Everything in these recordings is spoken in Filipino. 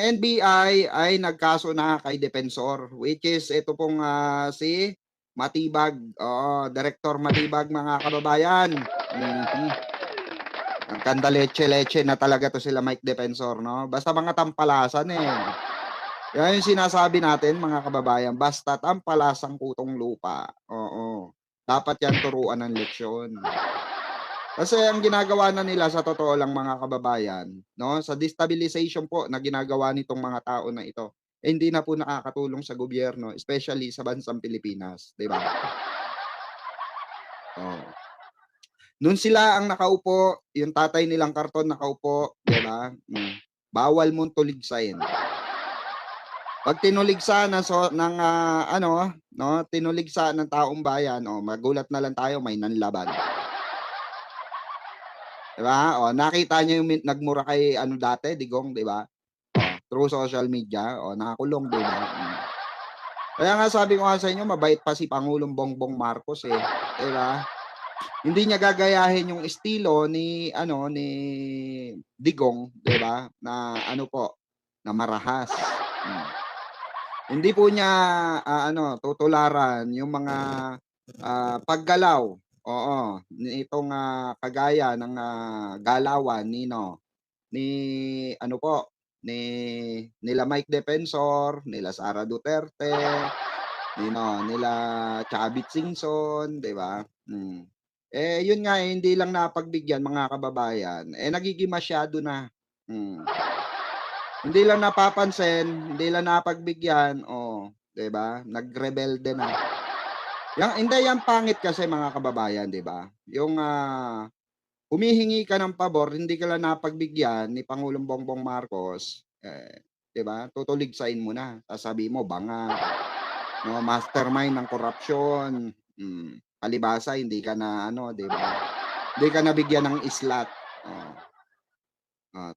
NBI ay nagkaso na kay Depensor, which is ito pong si Matibag. Oo, Director Matibag, mga kababayan. Ang kanda leche-leche na talaga to sila Mike Depensor, no? Basta mga tampalasan eh. Yan yung sinasabi natin, mga kababayan, basta tampalasang kutong lupa. Oo. Dapat yan turuan ng leksyon. Kasi ang ginagawa na nila sa totoo lang, mga kababayan, no, sa destabilization po na ginagawa nitong mga tao na ito, eh, hindi na po nakakatulong sa gobyerno, especially sa bansang Pilipinas, 'di ba? Oh. Noon sila ang nakaupo, yung tatay nilang karton nakaupo, 'di ba? Bawal mong tuligsain. Pag tinuligsa ng ano, no, tinuligsa ng taong bayan, oh, magulat na lang tayo, may nanlaban. 'Di ba? Oh, nakita niyo yung nagmura kay ano dati, Digong, 'di ba? Oh, through social media, oh, nakakulong, 'di ba? Kaya nga sabi ko nga sa inyo, mabait pa si Pangulong Bongbong Marcos eh, 'di ba? Hindi niya gagayahin yung estilo ni ano, ni Digong, 'di ba? Na ano po, na marahas. Hindi po niya ano, tutularan yung mga paggalaw, oo, nitong kagaya ng galawan ni ano po, nila Mike Depensor, nila Sara Duterte, nila Chavit Singson, 'di ba? Eh, yun nga eh, hindi lang napagbigyan, mga kababayan, eh nagiging masyado na. Hmm. Hindi lang napapansin, hindi lang napagbigyan, oh, 'di ba? Nagrebelde na. Hindi yan pangit kasi, mga kababayan, 'di ba? Yung humihingi ka ng pabor, hindi ka lang napagbigyan ni Pangulong Bongbong Marcos, 'di ba? Tutuligsain mo na, sasabihin mo banga, no, mastermind ng korapsyon. Palibhasa hindi ka na ano, 'di ba? Hindi ka nabigyan ng islat. Oh.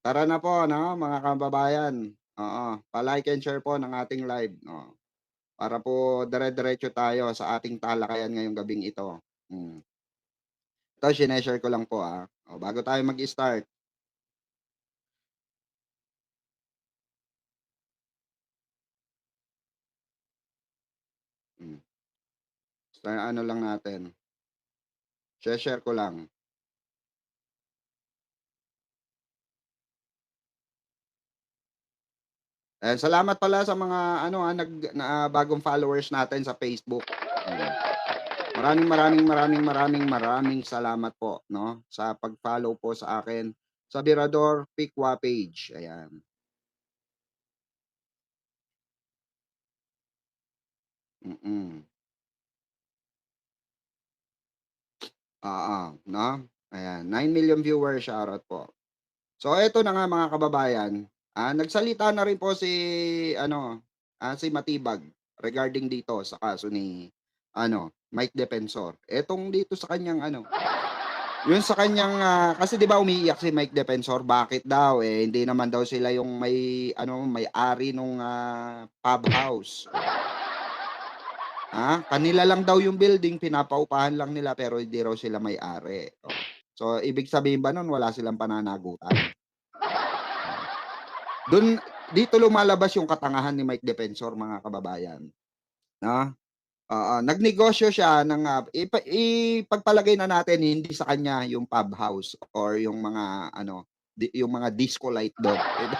Tara na po, 'no, mga kababayan. Oo, pa-like and share po ng ating live, para po dire-diretso tayo sa ating talakayan ngayong gabing ito. Ito shine-share ko lang po, bago tayo mag-start. Hmm, sa ano lang natin, share ko lang. Salamat pala sa mga ano, bagong followers natin sa Facebook. Maraming salamat po, 'no, sa pag-follow po sa akin sa Virador Pikwa page, ayan. Mm. Oo, 'no? Ayan, 9 million viewers, shoutout po. So eto na nga, mga kababayan, nagsalita na rin po si ano, si Matibag regarding dito sa kaso ni ano, Mike Depensor. Etong dito sa kanyang ano, yun sa kanyang, kasi 'di ba umiiyak si Mike Depensor, bakit daw, eh, hindi naman daw sila yung may-ari nung, pub house. Kanila lang daw yung building, pinapaupahan lang nila pero hindi raw sila may-ari, oh. So, ibig sabihin ba nun wala silang pananagutan? Dun Dito lumalabas yung katangahan ni Mike Depensor, mga kababayan, 'no? Oo, nagnegosyo siya ng, ipagpalagay na natin hindi sa kanya yung pub house or yung mga ano, yung mga disco light dun, 'di ba?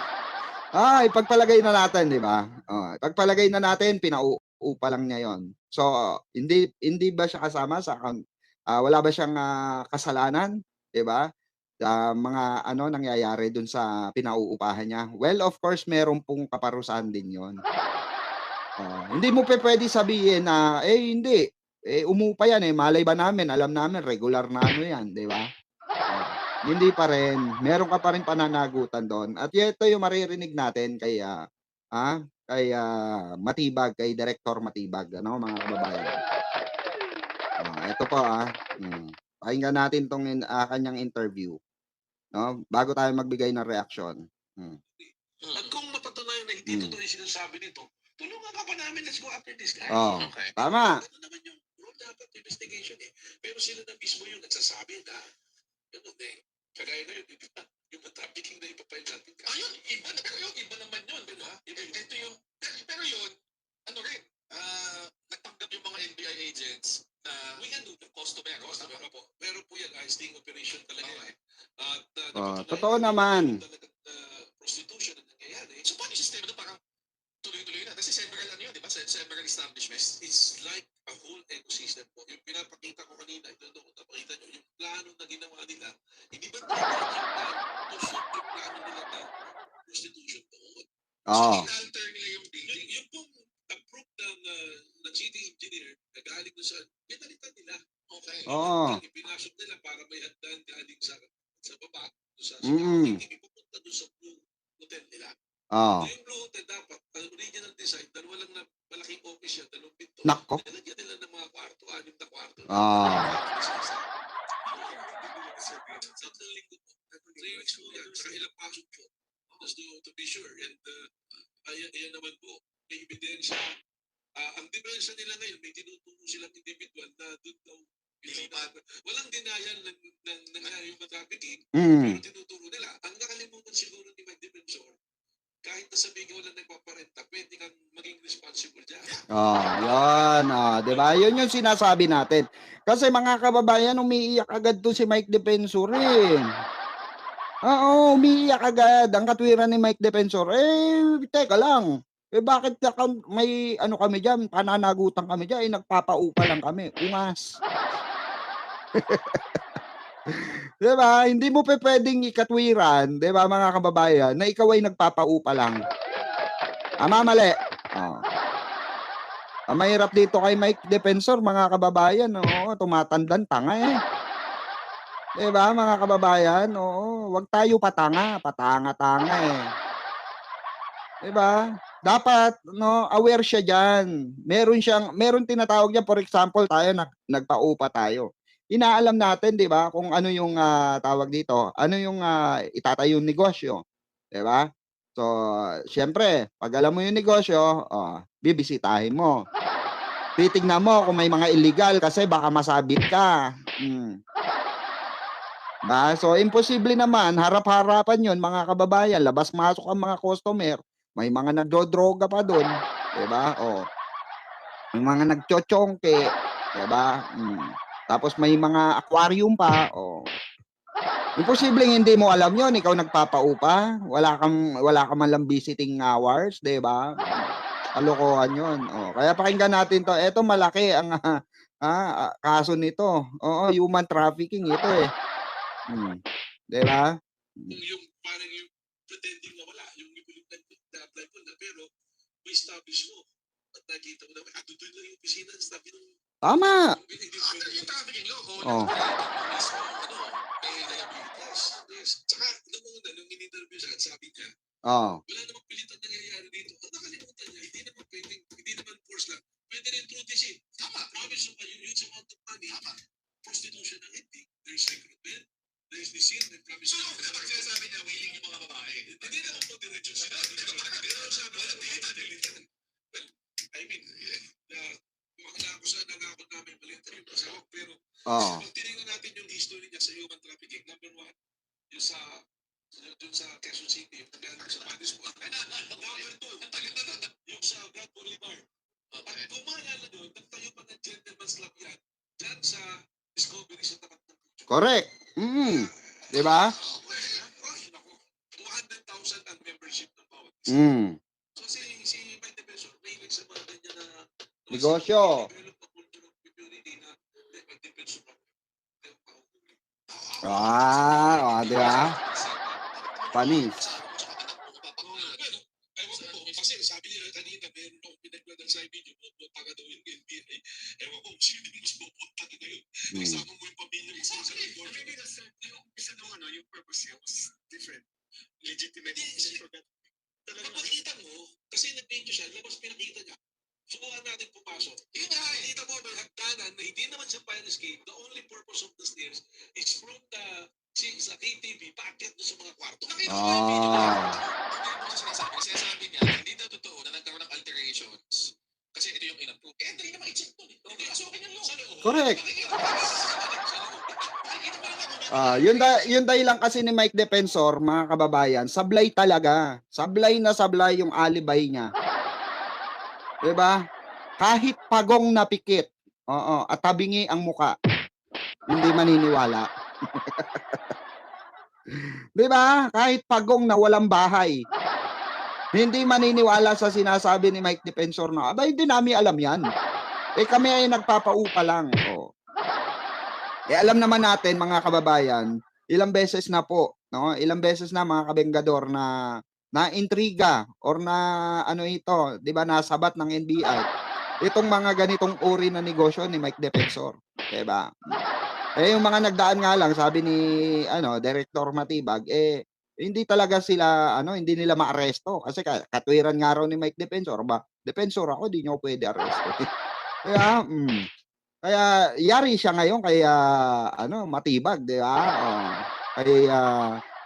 Ipagpalagay na natin, 'di ba? Ipagpalagay na natin pinauupa lang niya yon. So, hindi hindi ba siya kasama sa wala ba siyang, kasalanan, 'di ba? Sa mga ano nangyayari dun sa pinauupahan niya? Well, of course meron pong kaparusahan din yon. Hindi mo pupuwede sabihin na, "Eh, hindi, eh, umupa yan, eh, malay ba namin, alam namin regular na ano yan," 'di ba? Hindi pa rin, meron ka pa rin pananagutan do'n at ito yung maririnig natin kay, Matibag, kay Direktor Matibag, ano, mga kababayan. Eto po, pakinggan natin 'tong kanyang interview, 'no, bago tayo magbigay ng reaksyon. At kung mapatunayan na hindi totoo yung sinasabi nito, tulungan ka pa namin, let's go after this guy. Okay. Tama. Ganun naman yung rule dapat investigation eh. Pero sila na mismo yung nagsasabi na ganun eh. Kagaya ngayon, yung trafficking na ipapile natin. Ayun, iba na yun, iba naman yun. Totoo naman. Talagang prostitution ang nangyayari. So paano yung sistema doon? Parang tuloy-tuloy na. Kasi several ano yun, di ba? Several establishments. It's like a whole ecosystem po. Yung pinapakita ko kanina, ito kung napakita nyo, yung plano na ginawa nila, hindi ba yung plano nila na prostitution doon? So, Oo. in-alter nila yung building. Yung pong approved ng city engineer na galing doon sa, pinalitan nila. Okay. Oo. Ipinasok nila para may hagdan galing sa baba, doon sa Mm. ipupunta doon sa Blue Hotel nila. Oo. Yung Blue Hotel dapat, ang original design, dalawa lang na malaking office yan, dalawang pinto. Nako. Nilagyan nila ng mga kwarto, 6 na kwarto. Sa linggo po, 3 weeks po yan, saka ilang pasok po. Just to be sure. And ayan naman po, may ebidensya. Ang diferensya nila ngayon, may tinuturo silang individual na doon daw ilipat. Walang denial ng human trafficking, pero tinuturo nila. Ang nakalimutan siguro ni Mike Defensor, kahit na sabihin ka walang nagpaparenta, pwede kang maging responsible dyan. Yan. Diba? Yun yung sinasabi natin. Kasi mga kababayan, umiiyak agad to si Mike Defensor eh. Oo, umiiyak agad. Ang katwiran ni Mike Defensor, teka lang. Bakit may ano kami dyan, pananagutan kami dyan, nagpapaupa lang kami. Ungas. Diba? Hindi mo pwedeng ikatwiran, diba mga kababayan, na ikaw ay nagpapaupa lang. Mali. Ang mahirap dito kay Mike Defensor, mga kababayan, tumatandang tanga eh. Diba mga kababayan? Oo, wag tayo patanga-tanga eh. Diba? Dapat aware siya diyan. Meron tinatawag diyan, for example, tayo nagpaupa tayo. Inaalam natin, 'di ba, kung ano yung tawag dito, ano yung itatayong negosyo, 'di ba? So, syempre, pag alam mo yung negosyo, bibisitahin mo. Titignan mo kung may mga illegal kasi baka masabit ka. So, imposible naman, harap-harapan yun, mga kababayan, labas-masok ang mga customer, may mga nagdodroga pa doon, diba? May mga nagchochongke, diba? Tapos may mga aquarium pa, imposible hindi mo alam yon, ikaw nagpapaupa, wala ka man lang visiting hours, diba? Kalokohan yun. Kaya pakinggan natin to. Eto malaki ang kaso nito. Human trafficking ito eh. Diba? Yung parang yung pretending na wala, yung na-apply mo na, pero may establish mo. At nakita mo na, doon lang yung opisina, sabi nung... Tama! Yung trafficking law, may liabilities. Tsaka, nung in-interview siya, sabi niya, wala namang pilitan nangyayari dito. Ang nakalimutan niya, hindi naman force lang. Pwede rin through deceit. Tama, promise of a huge amount of money. Tama. Prostitution ang hindi. There's recruitment. There's deceit and promise. So, kapag sinasabi niya, willing yung mga babae, hindi naman po diretso sila. Pero sabi ko, I mean, makala ko sa nangakot namin maliit yung pasawag, pero pag tinignan natin yung history niya sa human trafficking, number 1, yung sa Quezon City, yung pagkalang sa Panis po. Number 2, yung sa Grand Bolivar. At kumaalala doon, nagtayo pa ng gentleman's club yan, dyan sa Discovery sa tapat ng Pucho. Correct. Diba? 200,000 ang membership ng bawat isa. So si Mike Defensor, may sa mga ganyan na negosyo. Diba? Panis. Kasi sabi niya kanina, meron akong pinagladang sa video, pupunta ka daw yung NBI. Ewan ko, sino yung mas pupunta ka ngayon? Kasama mo yung pamilya mo sa maybe isa nung yung purpose niya was different. Legitimate. Napakita mo, kasi nag-video siya, labas pinakita niya. Subukan natin pumasok. Yun nga, nakita mo may hagdanan na hindi naman sa fire escape. The only purpose of the stairs is from sa KTV, paakyat doon sa mga kwarto. Nakita mo yung video na yun. Hindi mo sinasabi niya, hindi na totoo na nagkaroon ng alterations. Kasi ito yung in-approve. Hindi naman i-check doon. Hindi kasukin yung loob. Correct. Yun dahilan kasi ni Mike Defensor, mga kababayan, sablay talaga. Sablay na sablay yung alibay niya. Diba? Kahit pagong napikit, at tabingi ang muka, hindi maniniwala. 'Di ba? Kahit pagong na walang bahay. Hindi maniniwala sa sinasabi ni Mike Defensor na, "Aba, hindi namin alam 'yan. Eh, kami ay nagpapaupa lang." Oh. Eh, alam naman natin mga kababayan, ilang beses na po, 'no, ilang beses na mga kabenggador na naintriga or na ano ito, 'di ba, nasabat ng NBI, itong mga ganitong uri ng negosyo ni Mike Defensor, 'di ba? Eh, yung mga nagdaan nga lang sabi ni ano, Director Matibag, eh, hindi talaga sila ano, hindi nila maaresto kasi katwiran nga raw ni Mike Defensor, ba, "Defensor ako, 'di niyo ako puwede arestuhin." Kaya kaya yari siya ngayon kay, ano, Matibag, 'di ba? Oh, kay,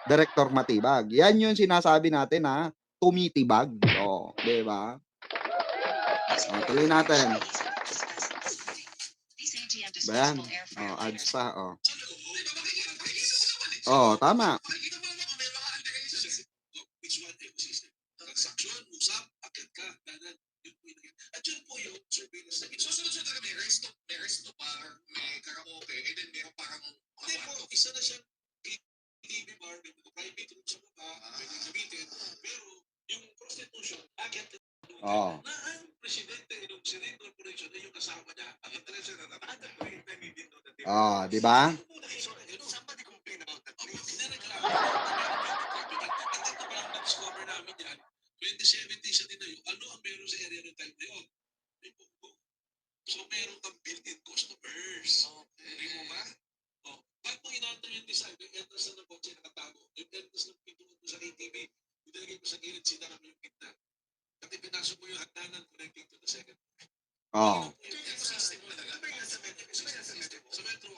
Director Matibag. 'Yan yung sinasabi natin na tumitibag, oh, 'di ba? Oh, tuloy natin. Ba 'yan? Oh, ads pa, oh. Oo, tama. Transaksyon, usap, akit ka, dadan, yun po yun. At yun po yung surveillance na susunod-sunod talaga may resto bar, may karaoke, and then meron parang hindi po, isa na siyang TV bar, may mga private room sa baba, pwede gamitin, pero yung prostitution, akit Oo. na ang presidente ng Senate Corporation ay yung kasama niya, ang interest na natatag ko yung time hindi no, Oh, 'di ba? somebody complain about that. Nireklamo. At ito pa lang na-discover namin yan, 2017 siya tinayo, ano ang meron sa area ng time na yun? May buko. So meron kang built-in customers. Hindi mo ba? Oh, pag mo inaantay yung design, yung entrance na ng kotse nakatago, yung entrance ng pintuan mo sa ATV, ilagay mo sa gilid, sinara mo yung gitna. Pati pinasok mo yung hagdanan connecting to the second. Oo. Ecosystem talaga. Sa Metro,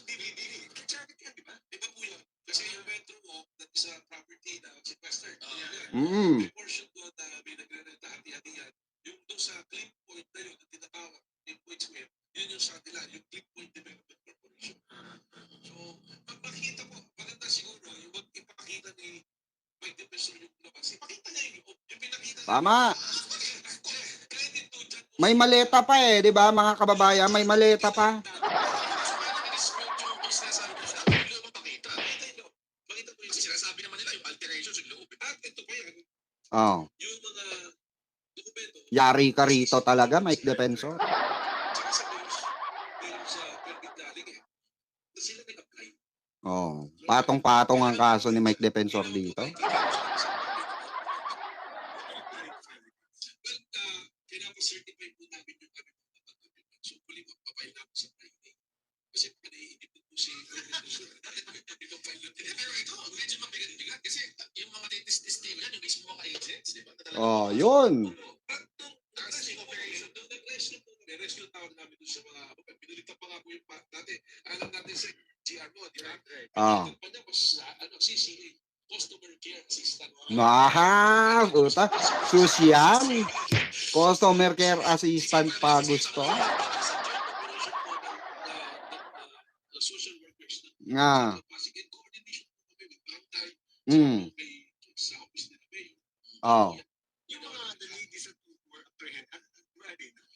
DVD, charity yan, di ba? Di ba po yun? Kasi yung Metro Walk, that is a property na sequestered. May portion doon na may nagre-renta hati-hati yan. Yung doon sa Clip Point na yun, na tinatawag, Clip Point Square, yun yung sa kanila, yung Clip Point Development Corporation. So, pag makikita po, maganda siguro, yung ipakita ni Mike Defensor yung labas, ipakita niya yung pinakita niya. Tama. May maleta pa, eh, 'di ba, mga kababayan, may maleta pa. Sinasabi naman nila yung alterations yung loob. At ito pa yan, Oo. yung mga dokumento. Yari ka rito talaga, Mike Defensor. Tsaka sa news, meron sa permit galing eh. Na sila nag-apply. Oh, patong-patong ang kaso ni Mike Defensor dito. Well, pinapa-certify po namin yung kami pagpapagpapit. So, huli magpapile na po sa Friday. Kasi pag naiinipin po si ipapile na. Pero ito, medyo mabigat-bigat kasi yung mga test yan, yung mismo mga agents, di ba? Oh, yun. At nung nag-rescue po, rescue tawag namin doon sa mga, pinalitan pa nga po yung dati. Alam natin sa GR mo, di ba? Pinalitan pa niya, mas, CCA. Customer Care Assistant. Puta. Social. Customer Care Assistant pa gusto. Social workers Nga. Sa office nila ba yun? Oh. Yung mga the ladies at work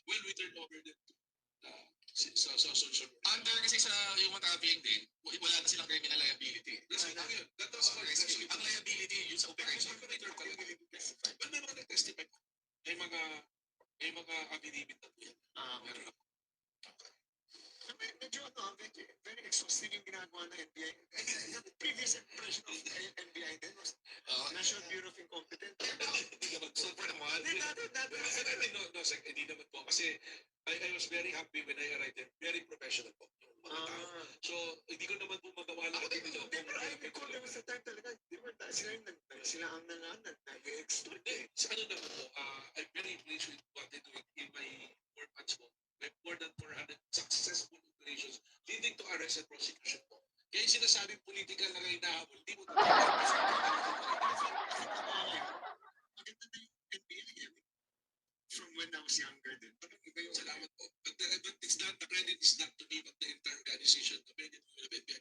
well, we turn over them to sa social work. Under kasi sa yung mga trafficking din, wala na silang criminal liability. That's what yun. That was ang liability yun sa operation. But may mga nag-testify po. May mga affidavit na po yan. Meron na po. Medyo very exhausting yung ginagawa ng NBI. The previous impression of NBI then was National Bureau of Incompetence. Hindi naman po. No, sir, hindi naman po. Kasi I was very happy when I arrived there. Very professional po. Mga tao. So, hindi ko naman po magawa lang. Pero I recall there was a time talaga, sila ang nag-extort eh. Sa ano naman po, I'm very pleased with what they're doing in my 4 months po. May more than 400 successful operations leading to arrest and prosecution po. Kaya yung sinasabing political na kayo nahabol, hindi mo maganda na yung NBI from when I was younger din. Iba yung salamat po. But it's not, the credit is not to me, but the entire organization, the credit of NBI.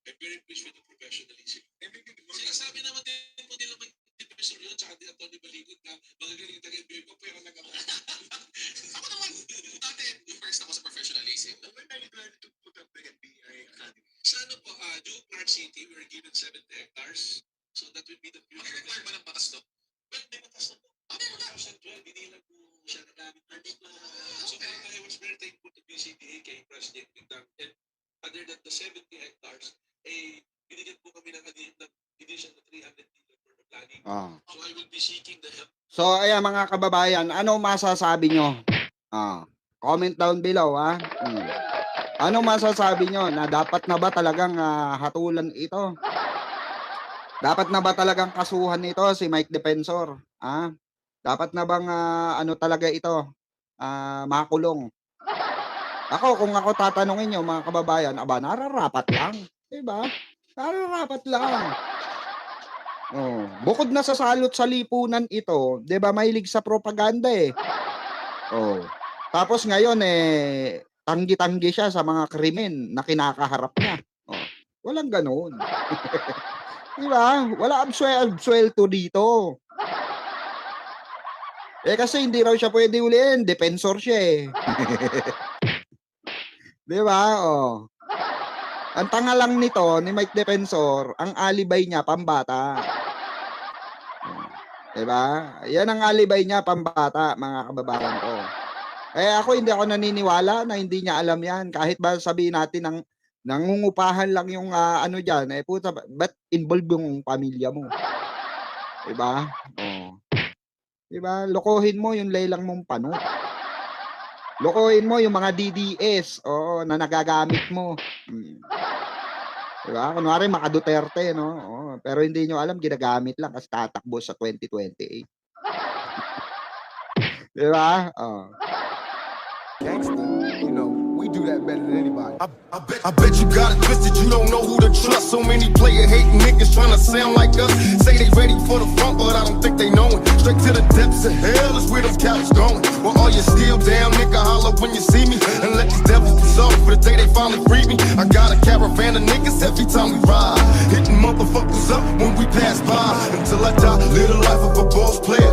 I'm very pleased with the professionalism. Sinasabi naman din po nila mag-depression yun, tsaka di Antonio Baligod na magagaling taga-NBI ko, pero nag-ako. Ako naman, dati, impressed ako sa professionalism. When are you planning to put up the NBI Academy? Sa ano po, due March city, we were given 70 hectares. So that would be the future. Require ba ng batas to? Well, di batas na po. 2012, binilang po siya nagamit na dito. So I was very thankful to BCDA kay President Pindang. And other than the 70 hectares, binigyan po kami ng addition na 300 million for the planning. So I will be seeking the help. So, ayan mga kababayan, ano masasabi nyo? Comment down below, ha? Ano masasabi nyo na dapat na ba talagang hatulan ito? Dapat na ba talagang kasuhan ito si Mike Defensor? Dapat na bang ano talaga ito? Makulong? Ako, kung ako tatanungin nyo mga kababayan, nararapat lang. Diba? Nararapat lang. Bukod na sa salot sa lipunan ito, 'di ba, mahilig sa propaganda eh. Tapos ngayon tanggi-tanggi siya sa mga krimen na kinakaharap niya. Walang ganoon. 'Di ba? Wala absuelto dito. Kasi hindi raw siya pwede huliin, defensor siya eh. 'Di ba? Ang tanga lang nito ni Mike Defensor, ang alibay niya pambata. Diba? Yan ang alibay niya pambata, mga kababayan ko. Ako hindi ako naniniwala na hindi niya alam yan. Kahit ba sabihin natin ng nangungupahan lang yung ano dyan, puta, ba't involved yung pamilya mo? Diba? Diba? Lokohin mo yung laylang mong pano. Lokohin mo yung mga DDS na nagagamit mo. Diba? Kunwari maka Duterte, no? Pero hindi nyo alam, ginagamit lang kasi tatakbo sa 2028. Diba? Gangster, you know, we do that better than anybody. I bet you got it twisted, you don't know who to trust. So many player hating niggas trying to sound like us. Say they ready for the front, but I don't think they know it. Straight to the depths of hell is where them cowards going. Well, all you still down, nigga, holler when you see me. And let these devils dissolve for the day they finally free me. I got a caravan of niggas every time we ride. Hitting motherfuckers up when we pass by. Until I die, live the life of a boss player.